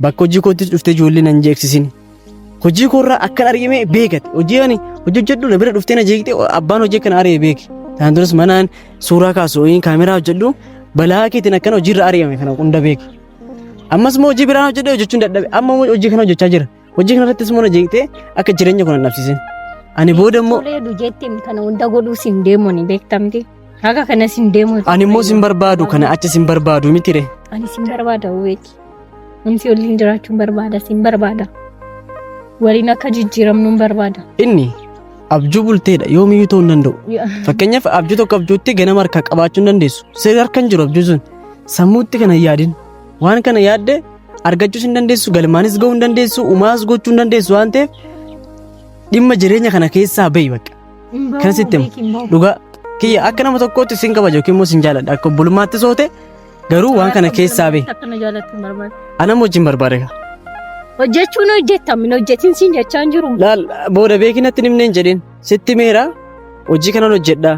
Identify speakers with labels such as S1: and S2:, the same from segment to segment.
S1: bakka hojii kootti dhuftee ijoollee nan jeeksisin. Hojii koorraa akkan argame beekate. Hojii ani hojjedhu na bira dhuftee na jeeqite abbaan hojii kana aree beeke. Taan duras manaan suuraa kaasu kaameraa hojjedhu balaa keetiin akkan hojiirra argame kana hunda beeke. Ammas immoo hojii biraan hojjedhe hojjechuun dadhabe. Amma hojii kana hojjechaa jira. Hojii kana irrattis immoo na jeeqite akka jireenya koo nan dhabsiisin. Ani booda immoo
S2: jettiin kana hunda godhuu sin deemu ni beektamti. Haga kana sin deemu.
S1: Ani immoo sin barbaadu kana achi sin barbaadu mitire.
S2: Ani sin barbaada weeti. Namni waliin jiraachuun barbaada sin barbaada. Waliin akka jijjiiramnuun barbaada.
S1: Inni abjuu bulteedha yoomiyyuu ta'uu hin danda'u. Fakkeenyaaf abjuu tokko abjuutti ganama harkaa qabaachuu hin dandeessu. Seera harka hin jiru abjuu sun. Sammuutti kana yaadin. Waan kana yaadde argachuus hin dandeessu galmaanis ga'uu hin dandeessu umaas gochuu hin dandeessu waan ta'eef dhimma jireenya kana keessaa bahi bakka. Kana sitti himu dhugaa kiyya akka nama tokkootti sin kabaja yookiin immoo sin jaaladha akka obbolumaatti soote garuu waan kana keessaa bahi. Ana wajjin barbaade.
S2: Hojjechuun hojjetamni hojjetiin sin jechaa hin jiru.
S1: Laal booda beekinatti nimnee hin jedhin sitti meera hojii kanan hojjedha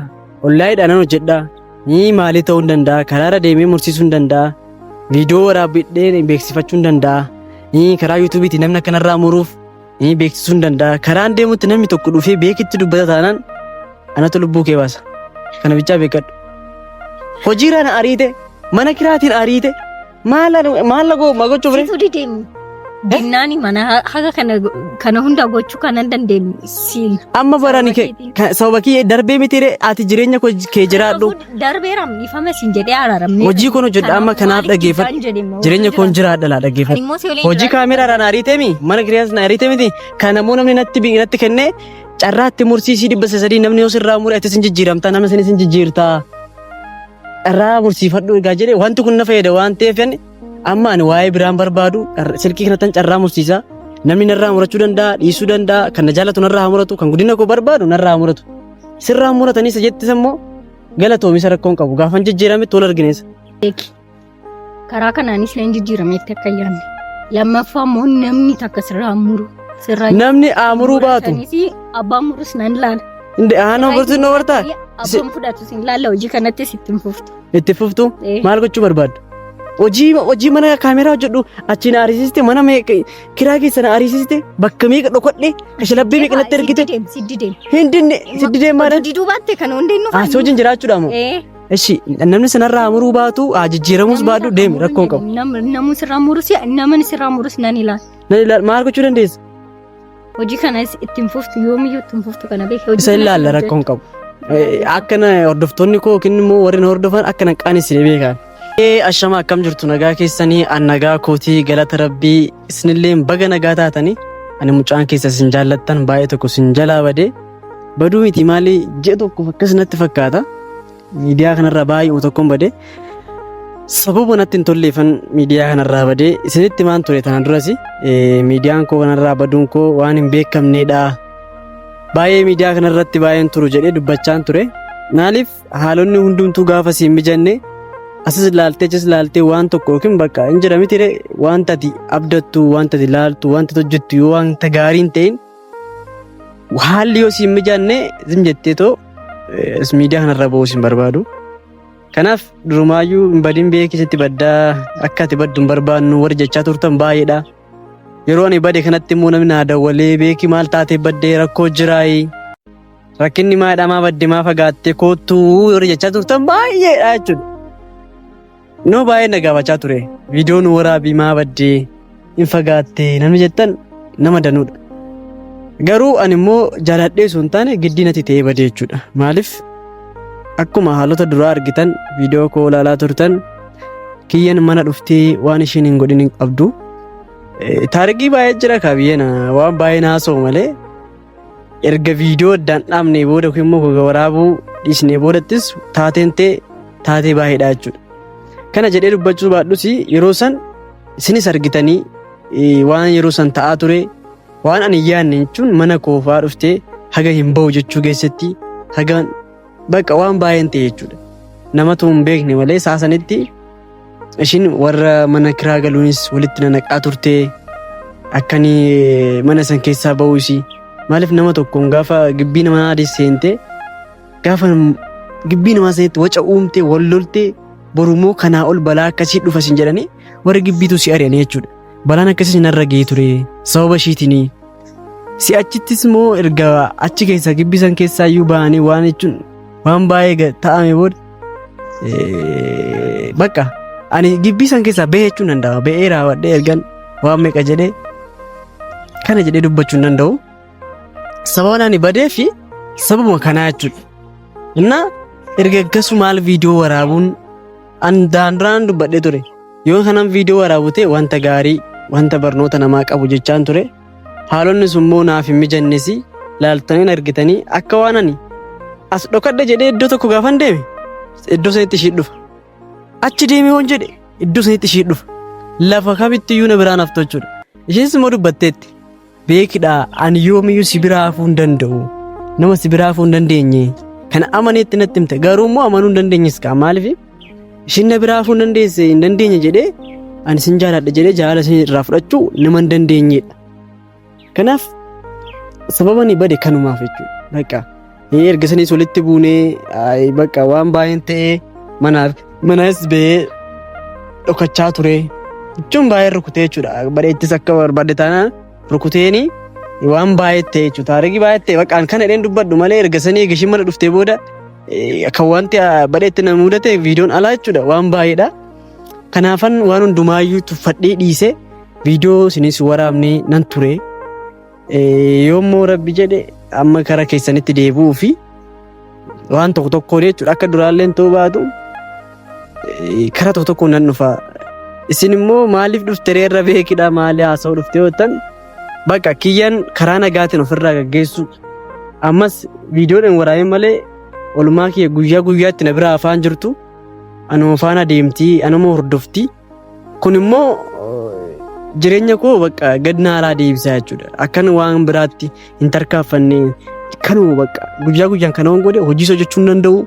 S1: ollaayidhaan hojjedha ni maalii ta'uu hin danda'a karaarra deemee mursiisuu hin danda'a viidiyoo waraabbiidhee beeksifachuu hin danda'a ni karaa yuutuubiitti namni akkanarraa muruuf ni beeksisuu hin danda'a karaan deemutti namni tokko dhufee beekitti dubbata taanaan anatu lubbuu kee baasa kana bichaa beekadhu hojiirraan ariite mana kiraatiin ariite maal gochuuf
S2: Dinnaani mana haga kana hunda gochuu kana dandeenyu siin.
S1: Amma barani sababa kee darbee mitire ati jireenya kee jiraadhu.
S2: Darbeeram ifame siin jedhee araaramne.
S1: Hojii kun hojjedha amma kanaaf dhageeffadhu. Jireenya koon jiraadha laa dhageeffadhu. Hojii kaameraadhaan ariitemi mana kiriyaas na ariitemiti kan ammoo namni natti kennee carraatti mursiisii 300 namni yoo sirraa mure ati sin jijjiiramta nama sin jijjiirta. Carraa mursiifadhu egaa jedhee wanti kun na fayyada waan ta'eef amma ani waa'ee biraan barbaadu silkii kanatti carraa mursiisa namni narraa murachuu danda'a dhiisuu danda'a kan na jaallatu narraa muratu kan guddina koo barbaadu narraa muratu sirraa muratanii isa jettis immoo galatoomis rakkoon qabu gaafan jijjiirame tola argineessa.
S2: Karaa kanaanis leen jijjiirameetti akka yaadne lammaffaa immoo namni takka sirraa muru
S1: namni aamuruu baatu
S2: abbaan murus nan laala.
S1: Aanoo furtuu na wartaa?
S2: Abbaan fudhatu sin laala hojii kanattis ittiin fuftu.
S1: Itti fuftu maal gochuu barbaaddu? Hojii mana kaameraa hojjedhu achiin ariisiste mana kiraa keessa na ariisiste bakka meeqa dhokadhe kashalabbii meeqa natti ergite hindinne siddi deemaadha.
S2: Diduu baatte kana hundi inni
S1: Asii wajjin jiraachuudha moo? Eshi namni sanarraa amuruu baatu jijjiiramus baadhu deemi rakkoon qabu.
S2: Namni sirraa murus namni sirraa murus nan ilaala.
S1: Maal gochuu dandeessa?
S2: Hojii kanas ittiin fuftu yoomiyyuu ittiin fuftu kana beekee.
S1: Isa ilaalla rakkoon qabu. Akkana hordoftoonni koo yookiin immoo warreen hordofan akkana qaanessinee beekan. Ashama akkam jirtu nagaa keessanii nagaa kootii galata rabbii isinillee baga nagaa taatanii ani mucaan keessa sin jaallattan baay'ee tokko sin jalaa badee baduu miti maali ji'a tokko akkas natti fakkaata miidiyaa kanarraa baay'ee tokkoon badee sababa natti hin tolleefan miidiyaa kanarraa badee isinitti maan ture tana duras miidiyaan koo kanarraa baduun koo waan hin beekamneedha baay'ee miidiyaa kanarratti baay'een turu jedhee dubbachaan ture maaliif haalonni hundumtuu gaafa siin mijanne asis ilaaltee achis ilaaltee waan tokko yookiin bakka hin jedhamitire wanta ati abdattu wanta ati ilaaltu wanta ati hojjettu yoo wanta gaarii hin ta'in haalli yoo siin mijanne sim jettee too miidiyaa kanarra ba'uu siin barbaadu. Kanaaf durumaayyuu hin badin beekisitti baddaa akka ati baddu hin barbaannu warri jechaa turtan baay'eedha. Yeroo ani bade kanatti immoo namni naa dawwalee beeki maal taatee baddee rakkoo jiraayi. Rakkinni maadhaa maa badde maa fagaattee koottuu warri jechaa turtan baay'eedha jechuudha. Noo baay'ee na gaafachaa ture viidiyoon waraabii maa baddee hin fagaattee namni jettan nama danuudha. Garuu ani immoo jaaladhee sun taane giddinatti ta'ee badee jechuudha. Maaliif akkuma haalota duraa argitan viidiyoo koo ilaalaa turtan kiyyan mana dhuftee waan ishiin hin godhin hin qabdu. Taarikii baay'ee jira kabiyyeen waan baay'ee naasoo malee erga viidiyoo addaan dhaabnee booda yookiin immoo waraabuu dhiisnee boodattis taateen ta'e taatee baay'eedha jechuudha. Kana jedhee dubbachuu baadhus yeroo san isinis argitanii waan yeroo san ta'aa ture waan ani yaadne jechuun mana koofaa dhuftee haga hin ba'u jechuu keessatti haga bakka waan baay'een ta'e jechuudha. Namatu hin beekne malee saasanitti ishiin warra mana kiraa galuunis walitti nanaqaa turte akkanii mana san keessaa ba'uus maaliif nama tokkoon gaafa gibbii namaa adii seente gaafa gibbii namaa seente waca uumte wal lolte borumoo kanaa ol balaa akkasii dhufa sin jedhanii warri gibbiitu si ari'anii jechuudha. balaan akkasii narra ga'ee ture sababa ishiitiin. Si'achittis immoo erga achi keessa gibbisan keessaa iyyuu ba'anii waan jechuun waan baay'ee ta'ame booda bakka ani gibbisan keessaa bahee jechuun danda'a. Ba'ee raawwadhee ergan waan meeqa jedhee kana jedhee dubbachuu hin danda'u. Sababa ani badee fi sababuma kanaa jechuudha. Innaa erga akkasumaal viidiyoo waraabuun duraan dubbadhee ture. Yoo kanaan viidiyoo waraabute wanta gaarii wanta barnoota namaa qabu jechaan ture. Haalonni sun immoo naaf hin mijannes laaltanii argitanii akka waan ani as dhokadhe jedhee iddoo tokko gaafan deeme iddoo sanitti ishii dhufa. Achi deemee hoon jedhe iddoo sanitti ishii dhufa. Lafa kamitti iyyuu na biraan haftu jechuudha. Isheenis immoo dubbatteetti beekidhaa ani yoomiyyuu si biraa hafuu hin danda'u. Nama si biraa hafuu hin dandeenye. Kana amaneetti natti himte garuu immoo amanuu hin dandeenyes kaa maaliif ishiin na biraa hafuu hin dandeenye jedhee ani sin jaaladha jedhee jaalala isin irraa fudhachuu nama hin dandeenyedha. Kanaaf sababa ni bade kanumaaf jechuudha. Bakka erga sanis walitti buunee bakka waan baay'een ta'ee manas ba'ee dhokachaa ture jechuun baay'ee rukutee jechuudha. Bareettis akka barbaadde taanaan rukuteeni waan baay'ee ta'e jechuudha. Taarikii baay'ee ta'e bakka kana dheen dubbadhu malee erga sanii eegashin mana dhuftee booda kan wanti bareetti nama mudate viidiyoon alaa jechuudha waan baay'eedha. Kanaafan waan hundumaayyuu tuffadhee dhiise viidiyoo sinis waraabnee nan ture. Yoommoo rabbi jedhe amma karaa keessanitti deebi'uu fi waan tokko tokkoon jechuudha akka duraalleen ta'uu baatu karaa tokko tokkoon nan dhufa. Isin immoo maaliif dhufte reerra beekidha maali haasa'uu dhufte yoo ta'an bakka kiyyaan karaa nagaatiin ofirraa gaggeessu ammas viidiyoodhaan waraabee malee olumaa kiyya guyyaa guyyaatti na biraa afaan jirtu anuma faana deemtii anuma hordoftii kun immoo jireenya koo bakka gadna alaa deebisaa jechuudha. Akkan waan biraatti hin tarkaanfanne kanuma bakka guyyaa guyyaan kana waan godhe hojii hojjechuu hin danda'u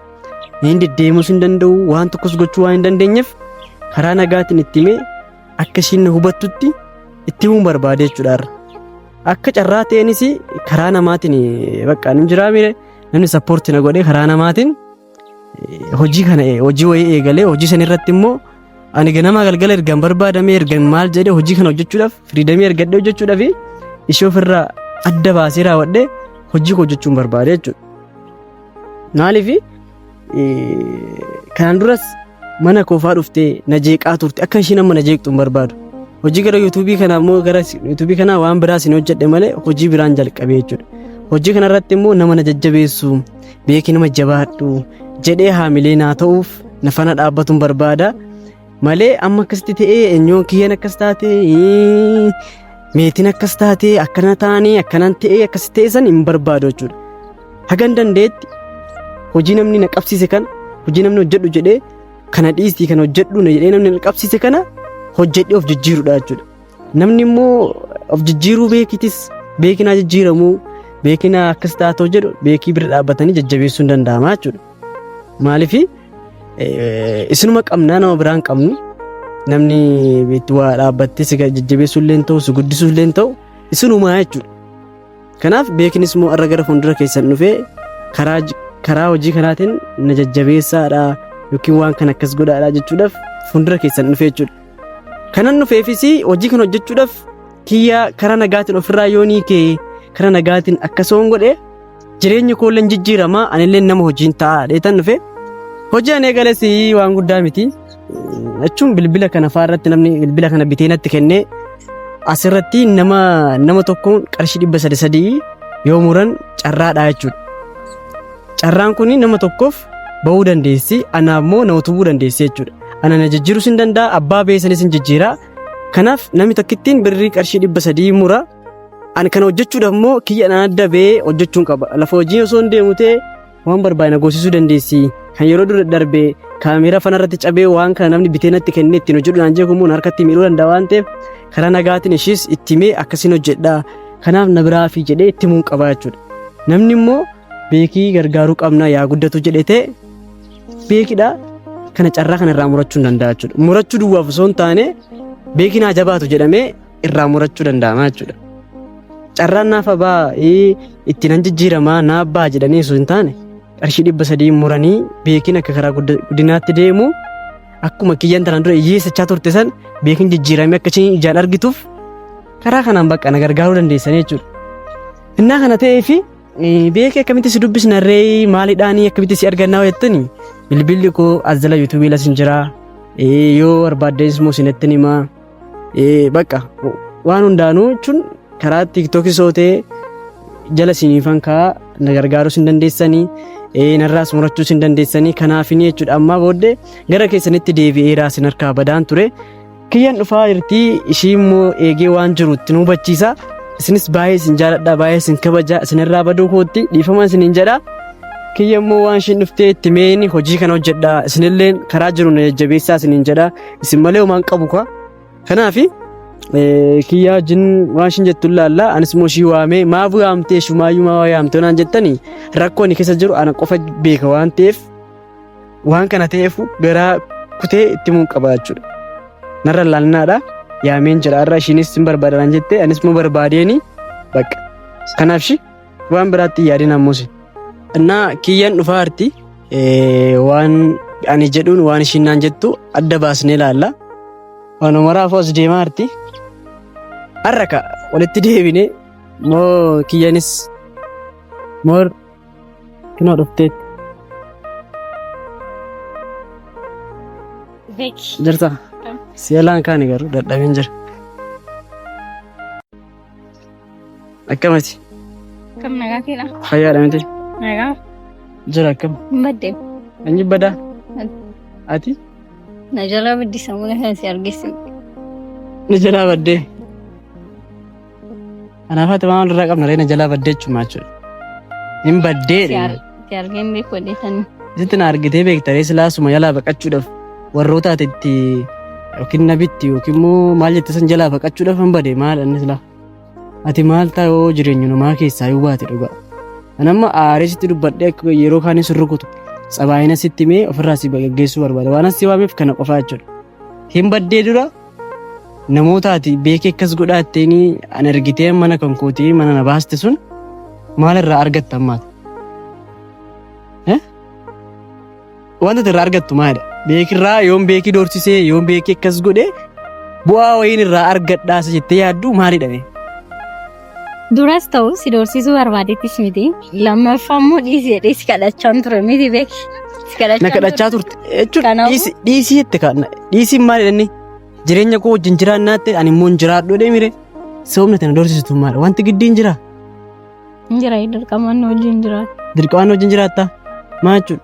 S1: hin deddeemus hin danda'u waan tokkos gochuu waan hin dandeenyeef karaa nagaatiin itti himee akka ishiin hubattutti itti himuun barbaade jechuudha. Akka carraa ta'eenis karaa namaatiin bakka hin jiraamire namni sappoortii na godhee karaa namaatiin hojii wayii eegalee hojii san irratti immoo ani ganama galgala ergan barbaadamee ergan maal jedhee hojii kana hojjechuudhaaf firiidamii ergadhee hojjechuudhaaf ishee ofirraa adda baasee raawwadhee hojii hojjechuun barbaade jechuudha. Maaliif kanaan duras mana koofaa dhuftee na jeeqaa turte akka ishiin amma na jeeqtu hin barbaadu. Hojii gara yuutuubii kanaa immoo gara yuutuubii kanaa waan biraa isin hojjedhe malee hojii biraan jalqabee jechuudha. Hojii kanarratti immoo nama na jajjabeessu beeki nama jabaadhu jedhee haamilee naa ta'uuf na faana dhaabbatuun barbaada. Malee amma akkasitti ta'ee eenyoon kiyyaan akkas taate meetiin akkas taate akkana taanii akkanaan ta'ee akkas ta'e san hin barbaadu jechuudha. Hagan dandeetti hojii namni na qabsiise kana hojii namni hojjedhu jedhee kana dhiistii kana hojjedhu na jedhee namni na qabsiise kana hojjedhee of jijjiirudha jechuudha. Namni immoo of jijjiiruu beekitis beekinaa jijjiiramuu beekinaa akkas taatoo jedhu beekii bira dhaabbatanii jajjabeessuu hin danda'ama jechuudha. Maaliif isinuma qabnaa nama biraan qabnu namni itti waa dhaabbattee si jajjabeessuu illee ta'u si guddisuu illee ta'u isinumaa jechuudha. Kanaaf beekinis immoo irra gara fuuldura keessan dhufee karaa hojii kanaatiin na jajjabeessaadha yookiin waan kana akkas godhaadha jechuudhaaf fuuldura keessan dhufee jechuudha. Kanan dhufeefis hojii kana hojjechuudhaaf kiyya karaa nagaatiin ofirraa yoonii kee karaa nagaatiin akkasuma godhee jireenya koo illee jijjiiramaa anillee nama hojiin ta'a dheetan dhufee hojii ani eegales waan guddaa miti jechuun bilbila kana faarratti namni bilbila kana bitee natti kennee asirratti nama tokkoon qarshii 300 yoo muran carraadha jechuudha. Carraan kun nama tokkoof bahuu dandeessi anaaf immoo nama tubuu dandeessi jechuudha. Ana na jijjiirus hin danda'a abbaa beesanis hin jijjiira. Kanaaf namni tokkittiin birrii qarshii 300 mura ani kana hojjechuudhaaf immoo kiyya na adda ba'ee hojjechuun qaba. Lafa hojii osoo hin deemu ta'e waan barbaade na goosisuu dandeessi. Kan yeroo dura darbee kaameeraa fanarratti cabee waan kana namni bitee natti kennee ittiin hojjedhuudhaan jeekumuu harkatti miidhuu danda'a waan ta'eef karaa nagaatiin ishiis itti himee akkasiin hojjedha. Kanaaf na biraa fi jedhee itti himuun qaba jechuudha. Namni immoo beekii gargaaruu qabna yaa guddatu jedhee ta'e beekidha kana carraa kana irraa murachuu hin danda'a jechuudha. Murachuu duwwaaf osoo hin taane beekii naa jabaatu jedhamee irraa murachuu danda'ama jechuudha. Carraan naaf abaa ittiin nan jijjiiramaa naaf baa jedhanii osoo hin taane qarshii 300 muranii beekiin akka karaa guddinaatti deemu akkuma kiyyaan tanaan dura hiyyeessachaa turte san beekin jijjiiramee akkasiin ijaan argituuf karaa kanaan bakka na gargaaruu dandeessan jechuudha. Innaa kana ta'eefi beekee akkamitti si dubbisnarree maalidhaanii akkamitti si argannaa jettanii bilbilli koo as jala yuutuubii las hin jiraa yoo barbaaddees immoo sinettin himaa bakka waan hundaanuu jechuun karaa tiiktookii sootee jala siniifan kaa na gargaaruu sin dandeessanii narraas murachuu sin dandeessanii kanaafini jechuudha. Ammaa booddee gara keessanitti deebi'eeraa sin harkaa badaan ture kiyyaan dhufaa jirtii ishii immoo eegee waan jirutti nu hubachiisa. Isinis baay'ee sin jaaladha baay'ee sin kabaja isinirraa baduu kootti dhiifama isiniin jedha. Kiyya immoo waan ishiin dhuftee itti meeni hojii kana hojjedha isinillee karaa jiru na jajjabeessaa isiniin jedha isin malee homaan qabu kwa. Kanaafi kiyya jin waan ishiin jettu ilaalla anis immoo ishii waamee maaf waamtee shumaayyuu maa waamtee naan jettanii rakkoo inni keessa jiru ana qofa beeka waan ta'eef waan kana ta'eef garaa kutee itti muun qaba jechuudha. Narra laalnaadha yaameen jira irra ishiinis sin barbaadan jettee anis immoo barbaadeeni bakka kanaaf waan biraatti yaadin ammuusi. Innaa kiyyaan dhufaa jirti waan ani jedhuun waan ishiin naan jettu adda baasnee ilaalla. Waan maraafuu as deemaa jirti. Har'a walitti deebinee moo kiyyaanis moo kinoo dhufteetti. Jirta seelaan kaani garuu dadhabeen jira. Akkamati?
S2: Kam nagaa keedha?
S1: Fayyaadha miti?
S2: Nagaa.
S1: Jira akkam?
S2: Baddee.
S1: Anyi badaa? Ati?
S2: Na jalaa baddisa mula kan si argisiisu.
S1: Na jalaa baddee? Anaafati waan walirraa qabna ree na jalaa baddee jechuudha jechuudha. Hin baddee dha.
S2: Si argeen beeku odeessanii.
S1: Isitti na argitee beektaree silaasuma jalaa baqachuudhaaf warroota ati itti yookiin nabitti yookiin immoo maal jette san jalaa baqachuudhaaf hin bade maal inni silaa. Ati maal taa'oo jireenyu namaa keessaa yoo baate dhugaa. Anamma aaree sitti dubbadhee akka yeroo kaanis rukutu sabaayina sitti mee ofirraa si gaggeessuu barbaada. Waan as si waameef kana qofaa jechuudha. Hin baddee dura namoota ati beekee akkas godhaatteenii an argitee mana kan kootii mana na baaste sun maalirraa argatta ammaati? Wanta irraa argattu maalidha? Beekirraa yoon beekii doorsisee yoon beekii akkas godhee bu'aa wayiin irraa argadhaasa jettee yaaddu maalidha?
S2: Duras ta'u si doorsisuu barbaadettis miti lammaffaa immoo dhiisee si kadhachaan ture miti beeki.
S1: Na kadhachaa turte jechuudha. Dhiisii jette kana dhiisiin maalidha inni? Jireenya koo wajjin jiraannaatte ani immoo hin jiraadhu deemire sababni tana doorsisitu maali? Wanti giddiin jira?
S2: Hin jira dirqamaan wajjin jiraata.
S1: Dirqamaan wajjin jiraatta? Maal jechuudha?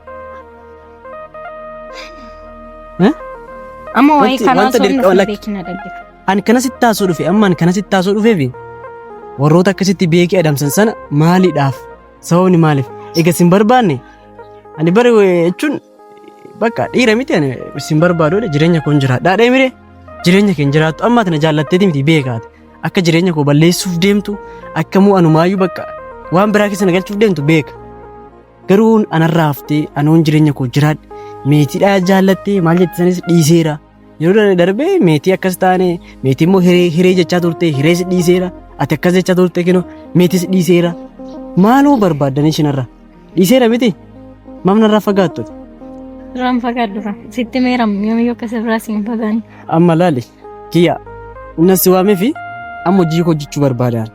S2: Amma waa'ee kanaa osoo hin dhufe beekina dhaggeeffa.
S1: Ani kana sitti taasoo dhufe amma ani kana sitti taasoo dhufeefi warroota akkasitti beekii adamsan sana maaliidhaaf sababni maaliif egaa sin barbaanne ani bare jechuun bakka dhiira miti ani sin barbaadudha jireenya koo hin jiraadhaa deemire jireenya kee hin jiraattu amma tana jaallatteeti miti beekaate akka jireenya koo balleessuuf deemtu akka moo anumaayyuu bakka waan biraa keessa na galchuuf deemtu beeka garuu anarraa haftee anoon jireenya koo jiraadhe meetiidhaa jaallattee maal jettisanis dhiiseera yeroo darbee meetii akkas taane meetii immoo hiree jechaa turte hiree si dhiiseera ati akkas jechaa turte kinoo meetii si dhiiseera maaloo barbaaddanii shinarra dhiiseera miti maamnarraa fagaattu
S2: Raan fagaadhu sitti meeram yoomiyyuu akkas irraa siin fagaani.
S1: Amma laali kiyya inni si waamee fi amma hojii hojjechuu barbaadan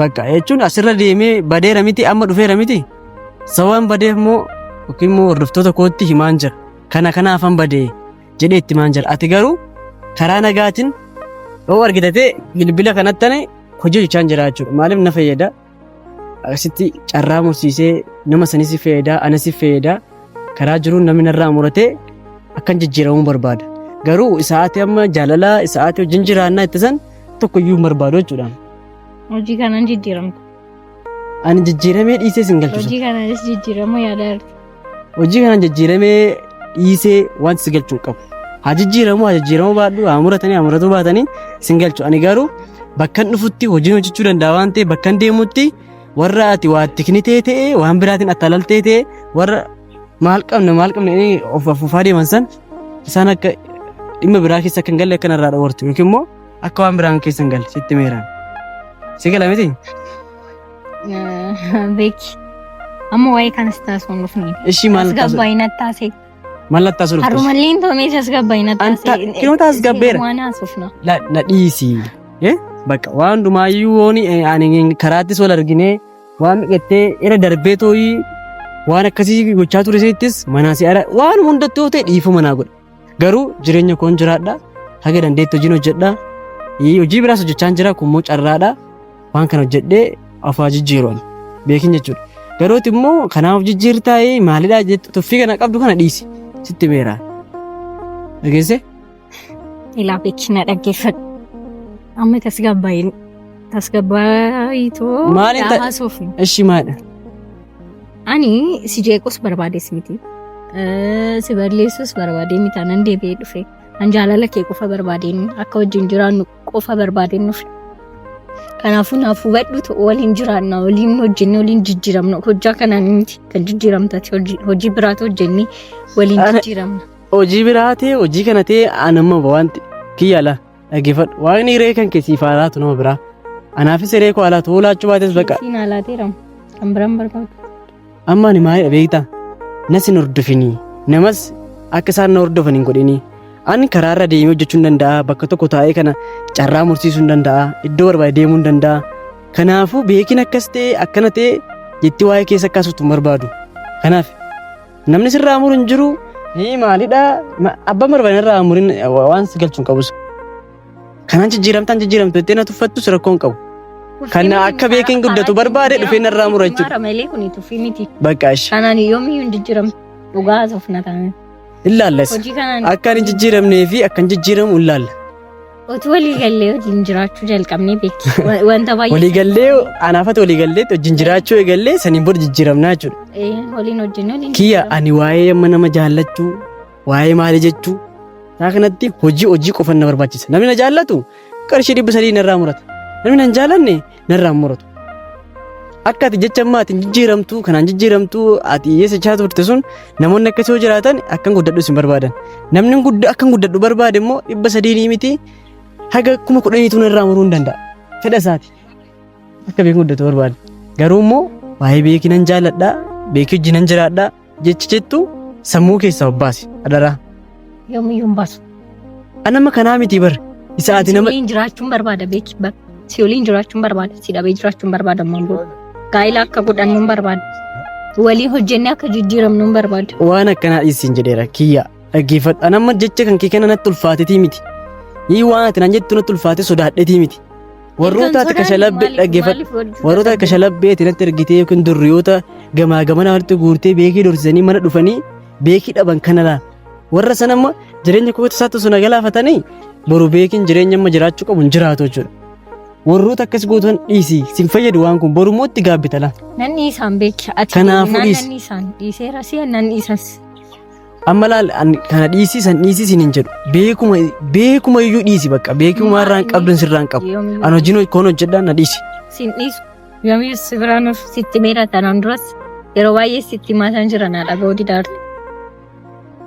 S1: bakka jechuun asirra deemee badeera miti amma dhufeera miti sababaan badeef immoo yookiin immoo hordoftoota kootti himaan jira kana kanaafan badee jedhee itti himaan jira ati garuu karaa nagaatiin yoo argitatee bilbila kanatti hojii hojjechaa jira jechuudha maaliif na fayyada asitti carraa mursiisee nama sanis fayyada anas fayyada karaa jiruun namni narraa muratee akkan jijjiiramuu barbaada garuu isaati amma jaalalaa isaati wajjin jiraannaa ittisan tokko iyyuu hin barbaadu jechuudha.
S2: Hojii kanaan jijjiiramtu.
S1: Ani jijjiiramee dhiisee sin galchuudha.
S2: Hojii kanaanis jijjiiramuu yaada jirti.
S1: Hojii kanaan jijjiiramee dhiisee wanti si galchuu qabu. Haa jijjiiramuu baadhu haa muratuu baatanii sin galchu. Ani garuu bakkan dhufutti hojiin hojjechuu danda'a waan ta'eef bakkan deemutti warra ati waa tiknitee ta'e waan biraatiin attalaltee ta'e warra maal qabne of afufaa deeman san isaan akka dhimma biraa keessa akka hin galle akka narraa dhawartu yookiin immoo akka waan biraan keessa hin galle sitti meeraan. Si gala miti?
S2: Beeki. Amma waa'ee kanas taasisuun dhufni.
S1: Ishii maal taasisu?
S2: Asgabbaa'ina taasise.
S1: mallattoo asirratti.
S2: Harumalleen toomee tasgabbaa'in
S1: Anta kinoo tasgabbeera.
S2: waan haasofna.
S1: Na dhiisi. Bakka waan hundumaayyuu ani karaattis wal arginee waan miqattee irra darbee tooyii waan akkasii gochaa ture isiniittis manaa si ara waan hundattoo ta'e dhiifuu manaa godha. Garuu jireenya koon jiraadha. Haga dandeetti hojiin hojjedha. Hojii biraas hojjechaan jira kunimmoo carraadha. Waan kana hojjedhee afaa jijjiiroon beekin jechuudha. Garooti immoo kanaaf jijjiirtaa'ee maalidhaa jettu tuffii kana qabdu kana dhiisi. Sitti meeraa. Dhageesse?
S2: Ilaa beekina dhaggeeffadhu. Amma tasgabbaa'itoo
S1: Maaliin ta'e?
S2: haasofna.
S1: Ishi maadha?
S2: Ani si jeequs barbaades miti. Si balleessus barbaadee miti anan deebi'ee dhufe. An jaalala kee qofa barbaadeen akka wajjin jiraannu qofa barbaadeen dhufe. Kanaafuu naaf hubadhutu waliin jiraanna waliin hojjenne waliin jijjiiramna hojjaa kanaan miti kan jijjiiramtati hojii biraatu hojjenne waliin jijjiiramna.
S1: Hojii biraa ta'e hojii kana ta'e anamma wanti kiyyaala dhaggeeffadhu waaqni hiree kan keessii faalaatu nama biraa anaafis hiree koo alaatu hoolaachuu baates baqa.
S2: Siin alaateeramu kan biraan barbaadu.
S1: Amma ani maalidha beektaa nas hin hordofinii namas akka isaan na hordofan hin godhinii ani karaarra deemee hojjechuu hin danda'a bakka tokko taa'ee kana carraa mursiisuu hin danda'a iddoo barbaade deemuu hin danda'a kanaafuu beekin akkas ta'e akkana ta'e jetti waa'ee keessa akkaasuutu hin barbaadu kanaaf namni sirraa muru hin jiru maalidha abbaan barbaade irraa muriin waan si galchuun qabus kanaan jijjiiramtu jettee na tuffattus rakkoo hin qabu. Kana akka beekin guddatu barbaade dhufee narraa mura jechuudha.
S2: Mara malee kuni tuffii miti.
S1: Bakka ishi.
S2: Kanaan yoomiyyuu hin jijjiiramtu dhugaa haasofna taane.
S1: Ilaalles.
S2: Hojii kanaan
S1: Akka hin jijjiiramnee fi akka hin jijjiiramu ilaalla.
S2: otu waliigallee hojiin jiraachuu jalqabnee beekti. Wanta baay'ee.
S1: Waliigallee anaafata waliigalleetti hojiin jiraachuu eegallee saniin booda jijjiiramnaa jechuudha.
S2: Waliin hojjennee waliin.
S1: Kiyya ani waa'ee amma nama jaallachuu waa'ee maali jechuu isaa kanatti hojii qofa na barbaachisa. Namni na jaallatu qarshii 300 narraa murata. Namni na hin jaallanne narraa muratu. Akka ati jecha ammaa ati jijjiiramtu kanaan jijjiiramtu ati eessa chaa turte sun namoonni akkasii yoo jiraatan akkan guddadhu sin barbaadan. Namni akkan guddadhu barbaade immoo 300 miti haga 10,000 narraa muruu hin danda'a. Fedha isaati. Akka beekin guddatu barbaade. Garuu immoo waa'ee beekii nan jaalladha beekii hojii nan jiraadha jechi jettu sammuu keessaa obbaasi adaraa.
S2: Yoomiyyuu hin baasu.
S1: Anama kanaa miti bar isa ati nama
S2: Waliin jiraachuun barbaada beeki bar. Si waliin jiraachuun barbaada. Si dhabee jiraachuun barbaada ammoo. Gaa'ila akka godhannuun barbaada. Walii hojjennee akka jijjiiramnuun barbaada.
S1: waan akkanaa dhiisiin jedheera kiyya dhaggeeffadhu. Anamma jecha kan kee kana natti ulfaatetii miti. Yii waan ati naan jettu natti ulfaate sodaadhetii miti. Warroota ati kashalabbee dhaggeeffadhu. Warroota ati kashalabbee ati natti ergitee yookiin durriyoota gamaa gamana walitti guurtee beekii dorsisanii mana dhufanii beekii dhaban kana laa. Warra sanamma jireenya koo tasaatti osoo na galaafatanii boru beekiin jireenya amma jiraachuu qabu hin jiraatu jechuudha. Warroota akkas gootan dhiisi sin fayyadu waan kun borummoo itti gaabbitala.
S2: Nanni isaan beeki. Ati
S1: Kanaafuu dhiisi.
S2: nanni isaan dhiiseera si nanni isas.
S1: Amma laal kana dhiisii san dhiisii sin hin jedhu beekuma iyyuu dhiisi bakka beekuma irraan qabdu sirraan qabu an hojiin koon hojjedhaa na dhiisi.
S2: Sin dhiisu. Yoomiyyuu si biraan of sitti meera tanaan duras yeroo baay'ee sitti maataan jira naa dhaga'uu didaarte.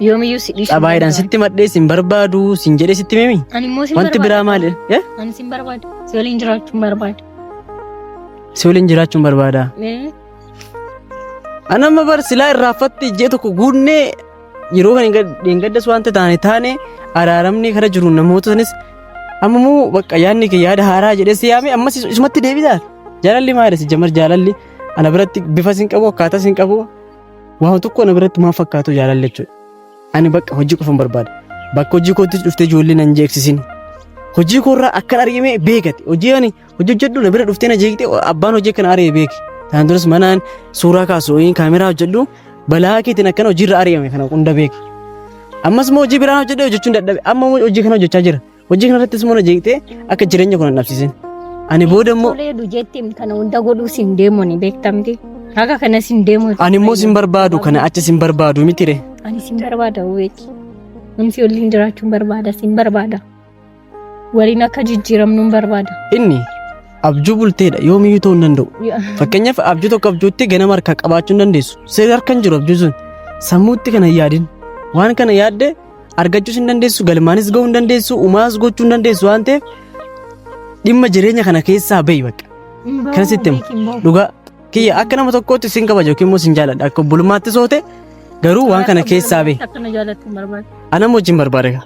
S2: Yoomiyyuu si dhiisu.
S1: Xabaayidhaan sitti madhee sin barbaadu sin jedhee sitti meemi
S2: Ani immoo sin
S1: wanti biraa
S2: barbaada.
S1: maalidha?
S2: Ani sin barbaada. Si waliin jiraachuun barbaada.
S1: Si waliin jiraachuun barbaada. Anamma bar silaa irraafatti ijjee tokko guunnee yeroo kan hin gaddas wanta taane araaramni kara jiru namoota sanis ammoo bakka yaadni kee yaada haaraa jedhee si yaame ammas isumatti deebisaa. Jaalalli maali si jamar jaalalli ana biratti bifa sin qabu akkaataa sin qabu waan tokko ana biratti maal fakkaatu jaalalli jechuudha. Ani bakka hojii qofan barbaada. Bakka hojii kootti dhuftee ijoollee nan jeeksisin. Hojii koorraa akkan argame beekate. Hojii ani hojjedhu na bira dhuftee na jeeqxee abbaan hojii kana aree beeki. Taan duras manaan suuraa kaasu kaameraa hojjedhu balaa keetiin akkana hojiirra ari'ame kana hunda beeki. Ammas immoo hojii biraan hojjedhee hojjechuun dadhabe. Amma immoo hojii kana hojjechaa jira. Hojii kana irrattis immoo na jeeqxee akka jireenya kun hin dhabsiisin. Ani booda immoo
S2: Toleedu jettiin kana hunda godhuu sin deemu ni beektamti. Akka kana sin deemu.
S1: ani immoo sin barbaadu kana achi sin barbaadu mitire.
S2: Ani sin barbaada weeki. Namsi waliin jiraachuun barbaada sin barbaada. Waliin akka jijjiiramnuun barbaada.
S1: Inni abjuu bulteedha yoomiyyuu ta'uu hin danda'u. Fakkeenyaaf abjuu tokko abjuutti ganama harkaa qabaachuu hin dandeessu. Sirri harka hin jiru abjuu sun. Sammuutti kana hin yaadin. Waan kana yaadde argachuus hin dandeessu, galmaanis gahuu hin dandeessu, uumaas gochuu hin dandeessu waan ta'eef dhimma jireenya kana keessaa bahi bakka. Kana sitti himu dhugaa kiyya akka nama tokkootti sin kabaja yookiin immoo sin jaaladha. Akka obbulummaatti soote Garuu waan kana keessaa bee.
S2: Akkana jaalatu barbaada.
S1: Anam wajjin barbaade gaa.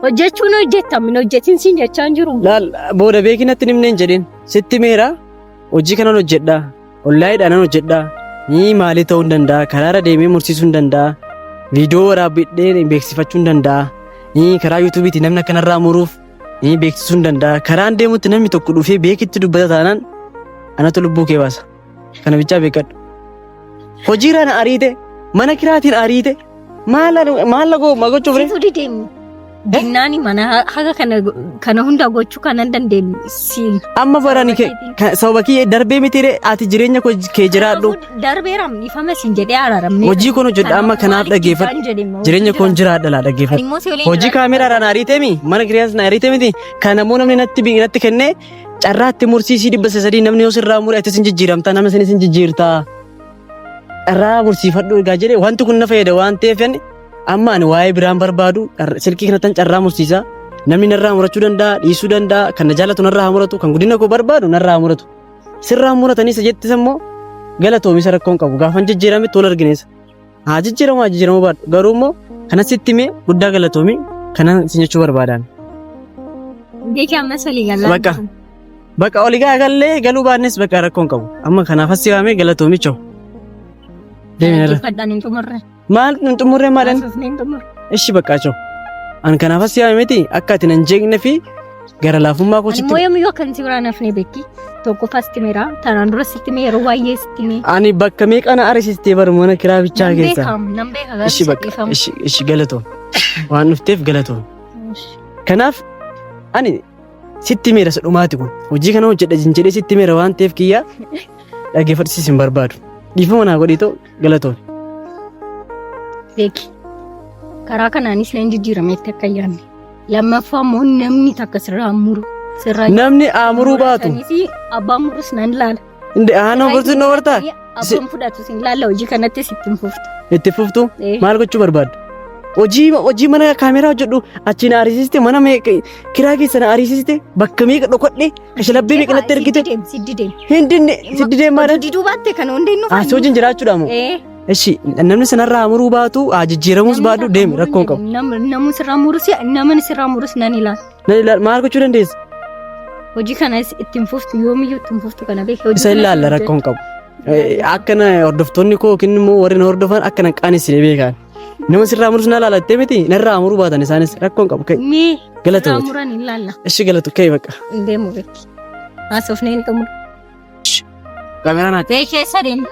S2: Hojjechuun hojjetamne hojjetiin siin jechaa hin jiru.
S1: Laal booda beekinatti nimnee hin jedhin. Sitti meera hojii kanan hojjedhaa. Ollaayiidhaan hojjedhaa. Ni maalii ta'uu hin danda'a. Karaarra deemee mursiisuu hin danda'a. Viidiyoo waraabbiidhee beeksifachuu hin danda'a. Ni karaa yuutuubiitti namni akkanarraa muruuf ni beeksisuu hin danda'a. Karaan deemutti namni tokko dhufee beekitti dubbata taanaan anatu lubbuu kee baasa. Kana bichaa beekadhu. Hojiirraan ariite mana kiraatiin ariite maal gochuuf
S2: Dinnaani mana haga kana hunda gochuu kana dandeenyu siin.
S1: Amma barani sababa kiyya darbee mitiire ati jireenya kee jiraadhu.
S2: Darbeera ifama siin jedhee araaramne.
S1: Hojii kun hojjedha amma kanaaf dhaggeeffadhu. Jireenya koon jiraadha laa dhaggeeffadhu. Hojii kaameraadhaan ariitemi mana kiriyaas na ariite miti kan ammoo namni natti kennee carraatti mursiisii 300 namni yoo sirraa mure ati sin jijjiiramtaa nama sin jijjiirtaa. Carraa mursiifadhu egaa jedhee wanti kun na fayyada waan ta'eef amma ani waa'ee biraan barbaadu silkii kanattan carraa mursiisaa namni narraa murachuu danda'a dhiisuu danda'a kan na jaalatu narraa muratu kan guddina koo barbaadu narraa muratu sirraa muratanii jettis ammoo galatoomis rakkoon qabu gaafan jijjiirame tola argineessa haa jijjiiramu baadhu garuu immoo kanas itti mee guddaa galatoomi kanan sin jechuu barbaadaan.
S2: Beekaa ammas walii galaa.
S1: Bakka olii gallee galuu baannes bakka rakkoon qabu amma kanaaf as siwaamee galatoomi chawu. Maal xumurree maalan? Ishi bakka chawu. An kanaaf as siwaamee miti akka ati nan jeeqne fi gara laafummaa koo sitti.
S2: Ani mooyamuu kan si biraan hafnee beekti. Tokko fasti meera tanaan dura sitti mee yeroo baay'ee sitti mee.
S1: Ani bakka meeqana arisistee bar mana kiraa bichaa keessa.
S2: Nan beeka
S1: Ishi bakka ishi galatoom waan dhufteef galatoom. Kanaaf ani sitti meera sadhumaati kun hojii kana hojjedha jedhee sitti meera waan ta'eef kiyyaa dhaggeeffachisiis hin barbaadu. Dhiifama naa godhii ta'u galatoom.
S2: Beeki karaa kanaanis leen jijjiirameetti akka yaadne lammaffaa immoo namni takka sirraa muru.
S1: Namni aamuruu baatu.
S2: Abbaan murus nan ilaala.
S1: Aannan furtuun na bartaa?
S2: Abbaan fudhatu sin ilaalla hojii kanatti sitti hin fuftu.
S1: Itti fuftu? Maal gochuu barbaaddu? Hojii mana kaameraa hojjedhu achi na ariisiste mana kiraa keessa na ariisiste bakka meeqa dhokodhe kashalabbii meeqa natti ergite.
S2: Siddi deem.
S1: Hindinne siddi deem maadhaan?
S2: Diduu baatte kana hundee nu
S1: fayyadu. Hojiin jiraachuudha moo? Ishi namni sanarraa amuruu baatu jijjiiramuus baatu deemi rakkoon qabu.
S2: Namni sirraa murus namni sirraa murus nan ilaala.
S1: Maal gochuu dandeessa?
S2: Hojii kanas ittiin fuftu yoomiyyuu ittiin fuftu kana beekee
S1: isa ilaalla rakkoon qabu. Akkana hordoftoonni koo yookiin immoo warri na hordofan akkana qaanessinee beekan. Nama sirraa murus na ilaalattee miti narraa amuruu baatan isaanis rakkoon qabu ka'e. Galata
S2: sirraa muran ilaalla.
S1: Ishi galatu ka'e bakka.
S2: Deemu beeki. Haasofnee hin xumuru.
S1: Kaameraan haati.
S2: Beekee sadeen.